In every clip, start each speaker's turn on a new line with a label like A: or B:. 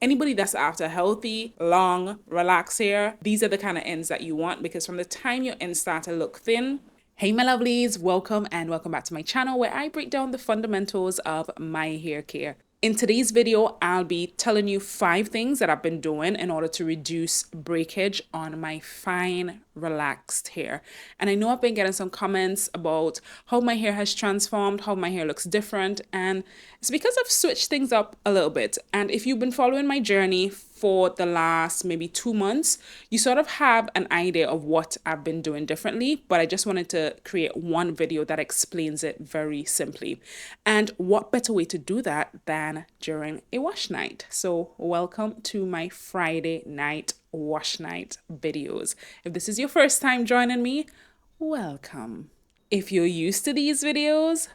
A: anybody that's after healthy, long, relaxed hair, these are the kind of ends that you want, because from the time your ends start to look thin, hey my lovelies, welcome and welcome back to my channel where I break down the fundamentals of my hair care. In today's video, I'll be telling you 5 things that I've been doing in order to reduce breakage on my fine, relaxed hair. And I know I've been getting some comments about how my hair has transformed, how my hair looks different, and it's because I've switched things up a little bit. And if you've been following my journey for the last maybe 2 months, you sort of have an idea of what I've been doing differently, but I just wanted to create one video that explains it very simply. And what better way to do that than during a wash night? So welcome to my Friday night wash night videos. If this is your first time joining me, welcome. If you're used to these videos,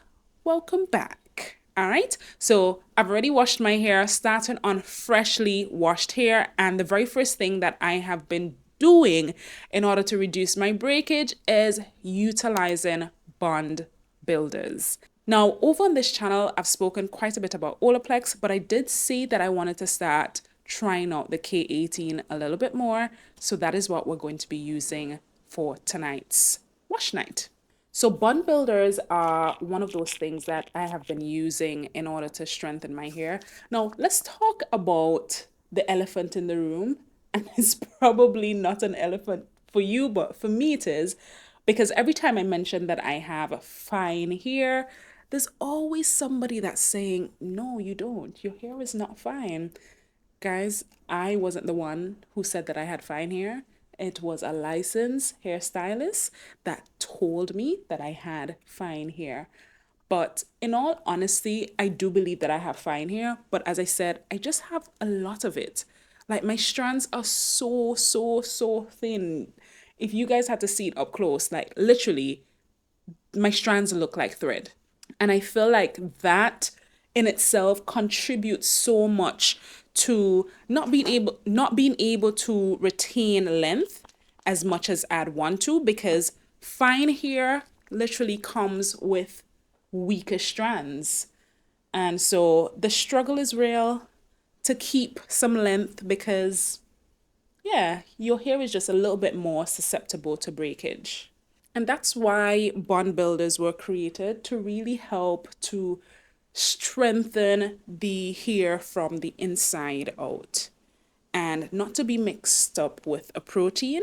A: welcome back. All right, so I've already washed my hair, starting on freshly washed hair. And the very first thing that I have been doing in order to reduce my breakage is utilizing bond builders. Now, over on this channel, I've spoken quite a bit about Olaplex, but I did say that I wanted to start trying out the K18 a little bit more. So that is what we're going to be using for tonight's wash night. So bond builders are one of those things that I have been using in order to strengthen my hair. Now, let's talk about the elephant in the room. And it's probably not an elephant for you, but for me it is. Because every time I mention that I have fine hair, there's always somebody that's saying, no, you don't. Your hair is not fine. Guys, I wasn't the one who said that I had fine hair. It was a licensed hairstylist that told me that I had fine hair. But in all honesty, I do believe that I have fine hair. But as I said, I just have a lot of it. Like my strands are so thin. If you guys had to see it up close, like literally, my strands look like thread. And I feel like that in itself contributes so much to not being able to retain length as much as I'd want to, because fine hair literally comes with weaker strands. And so the struggle is real to keep some length, because yeah, your hair is just a little bit more susceptible to breakage. And that's why bond builders were created, to really help to strengthen the hair from the inside out, and not to be mixed up with a protein.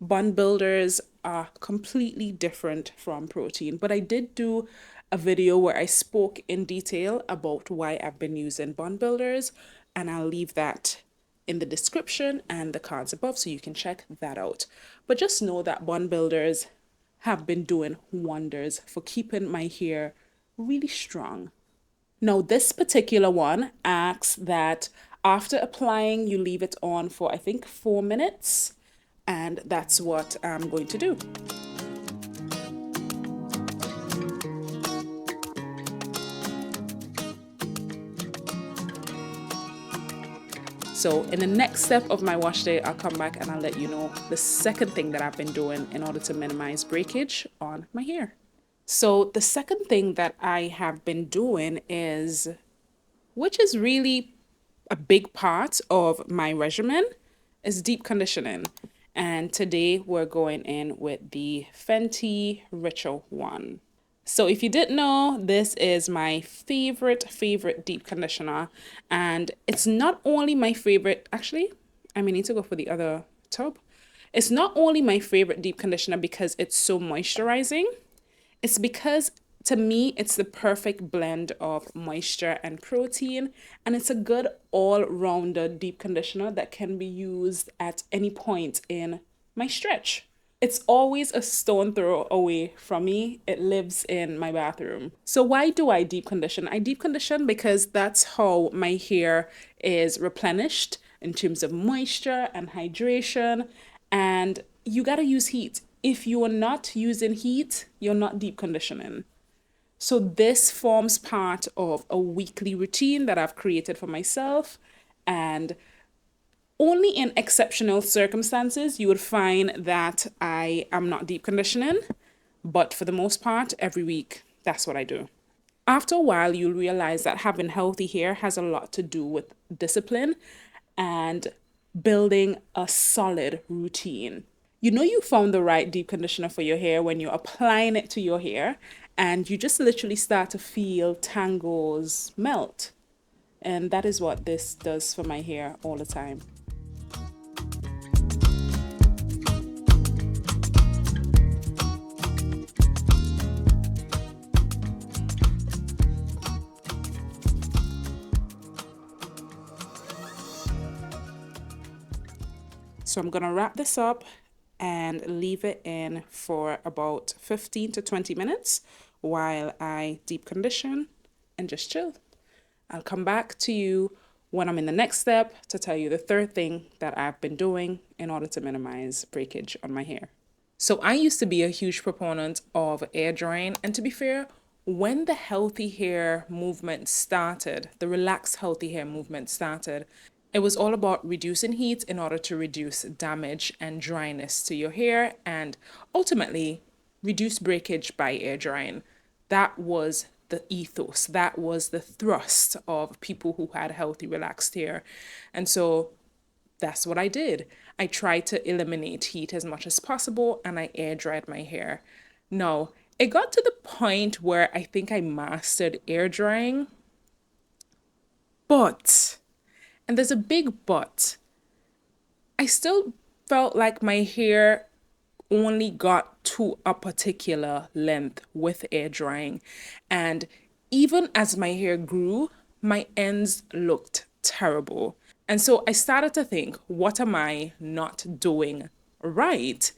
A: Bond builders are completely different from protein, but I did do a video where I spoke in detail about why I've been using bond builders, and I'll leave that in the description and the cards above so you can check that out. But just know that bond builders have been doing wonders for keeping my hair really strong. Now, this particular one asks that after applying, you leave it on for, I think, 4 minutes. And that's what I'm going to do. So in the next step of my wash day, I'll come back and I'll let you know the second thing that I've been doing in order to minimize breakage on my hair. So the second thing that I have been doing is, which is really a big part of my regimen, is deep conditioning. And today we're going in with the Fenty Ritual one. So if you didn't know, this is my favorite deep conditioner. And it's not only my favorite, actually, I may need to go for the other tub. It's not only my favorite deep conditioner because it's so moisturizing. It's because, to me, it's the perfect blend of moisture and protein, and it's a good all-rounded deep conditioner that can be used at any point in my stretch. It's always a stone throw away from me. It lives in my bathroom. So why do I deep condition? I deep condition because that's how my hair is replenished in terms of moisture and hydration, and you gotta use heat. If you are not using heat, you're not deep conditioning. So this forms part of a weekly routine that I've created for myself, and only in exceptional circumstances you would find that I am not deep conditioning, but for the most part, every week, that's what I do. After a while, you'll realize that having healthy hair has a lot to do with discipline, and building a solid routine. You know you found the right deep conditioner for your hair when you're applying it to your hair and you just literally start to feel tangles melt. And that is what this does for my hair all the time. So I'm gonna wrap this up and leave it in for about 15 to 20 minutes while I deep condition and just chill. I'll come back to you when I'm in the next step to tell you the third thing that I've been doing in order to minimize breakage on my hair. So I used to be a huge proponent of air drying, and to be fair, when the healthy hair movement started, the relaxed healthy hair movement started, it was all about reducing heat in order to reduce damage and dryness to your hair and ultimately reduce breakage by air drying. That was the ethos, that was the thrust of people who had healthy, relaxed hair. And so that's what I did. I tried to eliminate heat as much as possible and I air dried my hair. No, it got to the point where I think I mastered air drying, but, and there's a big but, I still felt like my hair only got to a particular length with air drying. And even as my hair grew, my ends looked terrible. And so I started to think, what am I not doing right?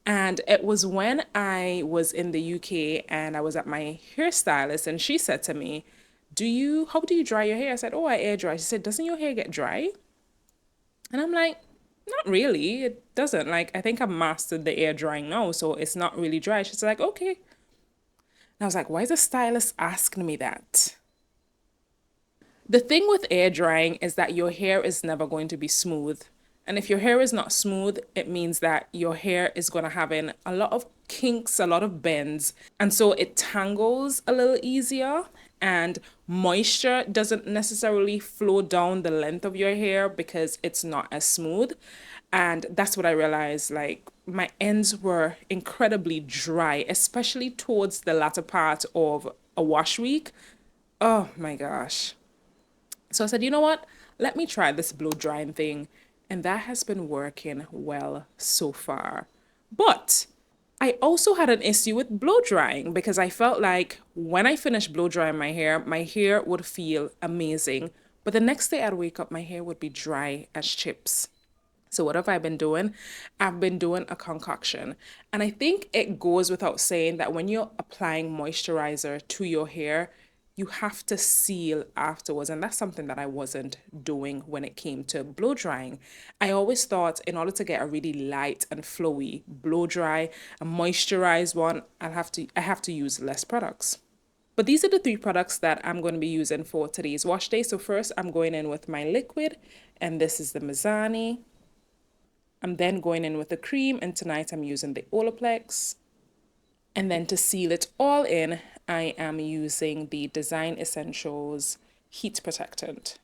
A: And it was when I was in the UK and I was at my hairstylist and she said to me, how do you dry your hair? I said, oh, I air dry. She said, doesn't your hair get dry? And I'm like, not really. It doesn't. Like, I think I've mastered the air drying now, so it's not really dry. She's like, okay. And I was like, why is the stylist asking me that? The thing with air drying is that your hair is never going to be smooth. And if your hair is not smooth, it means that your hair is going to have in a lot of kinks, a lot of bends. And so it tangles a little easier and moisture doesn't necessarily flow down the length of your hair because it's not as smooth. And that's what I realized, like my ends were incredibly dry, especially towards the latter part of a wash week. Oh my gosh. So I said, you know what? Let me try this blow drying thing. And that has been working well so far. But I also had an issue with blow drying because I felt like when I finished blow drying my hair would feel amazing. But the next day I'd wake up, my hair would be dry as chips. So what have I been doing? I've been doing a concoction. And I think it goes without saying that when you're applying moisturizer to your hair, you have to seal afterwards. And that's something that I wasn't doing when it came to blow drying. I always thought in order to get a really light and flowy blow dry, a moisturized one, I have to use less products. But these are the 3 products that I'm going to be using for today's wash day. So first I'm going in with my liquid, and this is the Mizani. I'm then going in with the cream, and tonight I'm using the Olaplex. And then to seal it all in, I am using the Design Essentials Heat Protectant.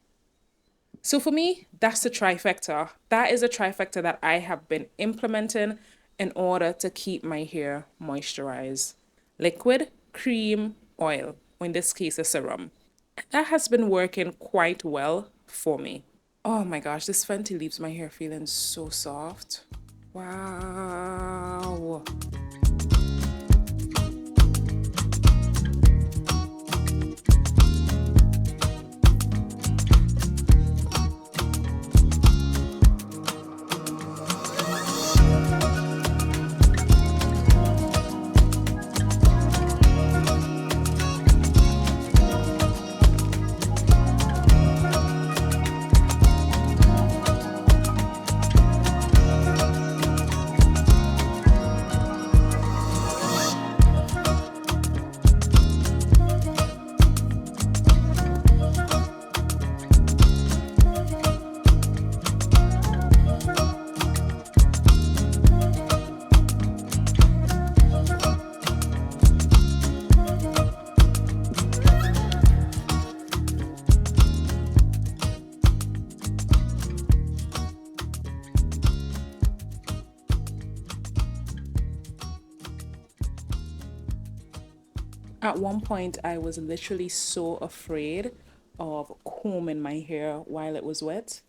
A: So for me, that's the trifecta. That is a trifecta that I have been implementing in order to keep my hair moisturized. Liquid, cream, oil, or in this case, a serum. That has been working quite well for me. Oh my gosh, this Fenty leaves my hair feeling so soft. Wow. At one point, I was literally so afraid of combing my hair while it was wet.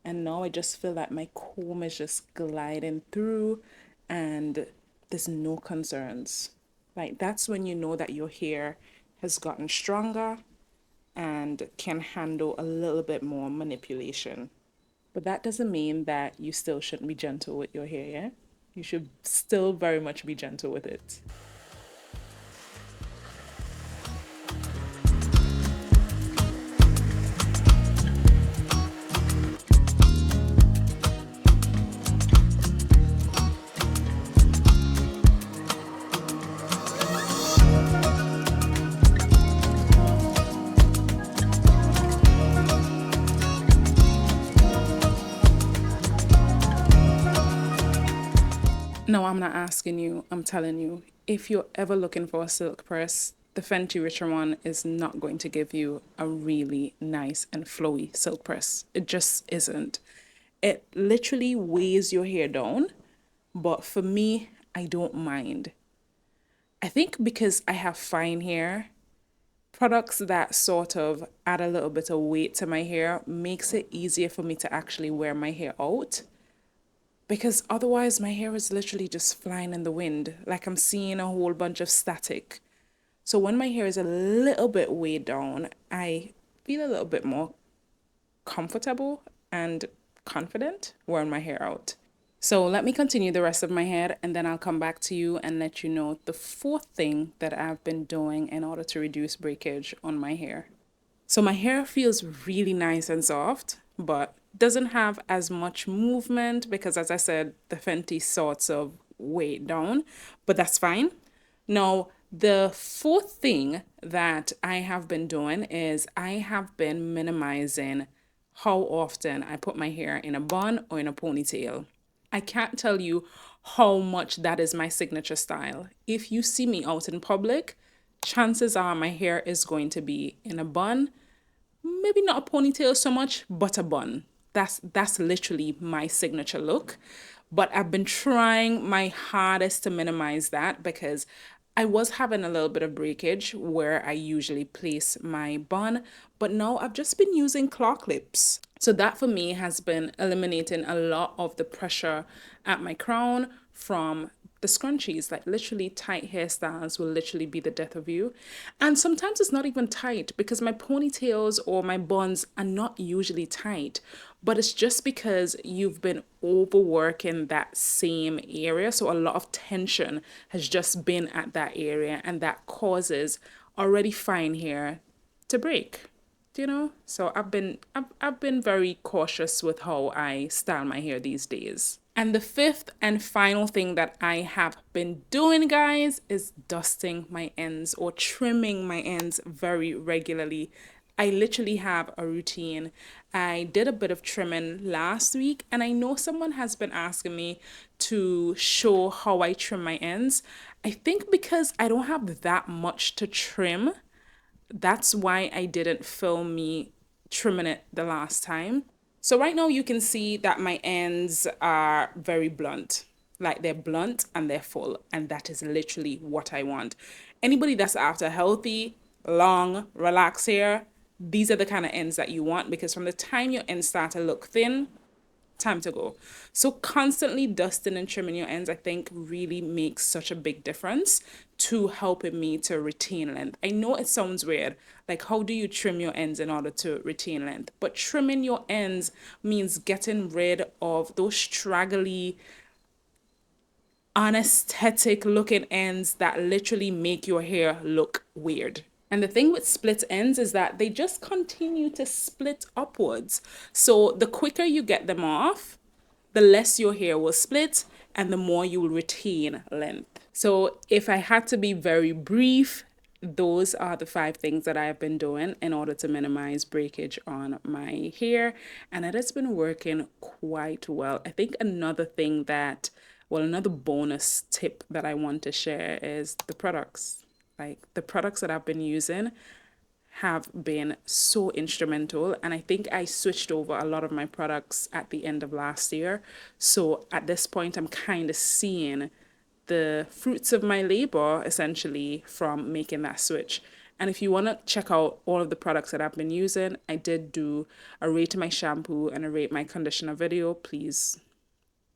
A: And now I just feel like my comb is just gliding through and there's no concerns. Like that's when you know that your hair has gotten stronger and can handle a little bit more manipulation. But that doesn't mean that you still shouldn't be gentle with your hair, yeah? You should still very much be gentle with it. No, I'm not asking you, I'm telling you. If you're ever looking for a silk press, the Fenty Richer one is not going to give you a really nice and flowy silk press. It just isn't. It literally weighs your hair down, but for me, I don't mind. I think because I have fine hair, products that sort of add a little bit of weight to my hair makes it easier for me to actually wear my hair out because otherwise my hair is literally just flying in the wind like I'm seeing a whole bunch of static. So when my hair is a little bit weighed down, I feel a little bit more comfortable and confident wearing my hair out. So let me continue the rest of my hair and then I'll come back to you and let you know the fourth thing that I've been doing in order to reduce breakage on my hair. So my hair feels really nice and soft, but doesn't have as much movement because, as I said, the Fenty sorts of weigh it down, but that's fine. Now, the fourth thing that I have been doing is I have been minimizing how often I put my hair in a bun or in a ponytail. I can't tell you how much that is my signature style. If you see me out in public, chances are my hair is going to be in a bun, maybe not a ponytail so much, but a bun. That's literally my signature look. But I've been trying my hardest to minimize that because I was having a little bit of breakage where I usually place my bun, but now I've just been using claw clips. So that for me has been eliminating a lot of the pressure at my crown from the scrunchies. Like literally tight hairstyles will literally be the death of you. And sometimes it's not even tight because my ponytails or my buns are not usually tight, but it's just because you've been overworking that same area. So a lot of tension has just been at that area and that causes already fine hair to break. You know, so I've been very cautious with how I style my hair these days. And the fifth and final thing that I have been doing, guys, is dusting my ends or trimming my ends very regularly. I literally have a routine. I did a bit of trimming last week, and I know someone has been asking me to show how I trim my ends. I think because I don't have that much to trim, that's why I didn't film me trimming it the last time. So right now you can see that my ends are very blunt. Like they're blunt and they're full. And that is literally what I want. Anybody that's after healthy, long, relaxed hair, these are the kind of ends that you want because from the time your ends start to look thin, time to go. So constantly dusting and trimming your ends, I think really makes such a big difference to helping me to retain length. I know it sounds weird, like how do you trim your ends in order to retain length? But trimming your ends means getting rid of those straggly, anesthetic looking ends that literally make your hair look weird. And the thing with split ends is that they just continue to split upwards. So the quicker you get them off, the less your hair will split and the more you will retain length. So if I had to be very brief, those are the five things that I've been doing in order to minimize breakage on my hair. And it has been working quite well. I think another bonus tip that I want to share is the products. Like the products that I've been using have been so instrumental. And I think I switched over a lot of my products at the end of last year. So at this point, I'm kind of seeing the fruits of my labor, essentially, from making that switch. And if you want to check out all of the products that I've been using, I did do a rate my shampoo and a rate my conditioner video. Please,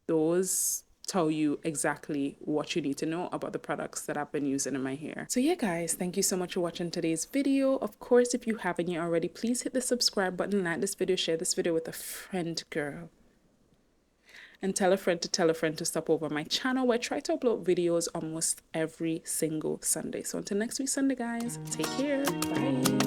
A: those tell you exactly what you need to know about the products that I've been using in my hair. So yeah, guys, thank you so much for watching today's video. Of course, if you haven't yet already, please hit the subscribe button, like this video, share this video with a friend, girl. And tell a friend to stop over my channel where I try to upload videos almost every single Sunday. So until next week Sunday, guys, take care. Bye.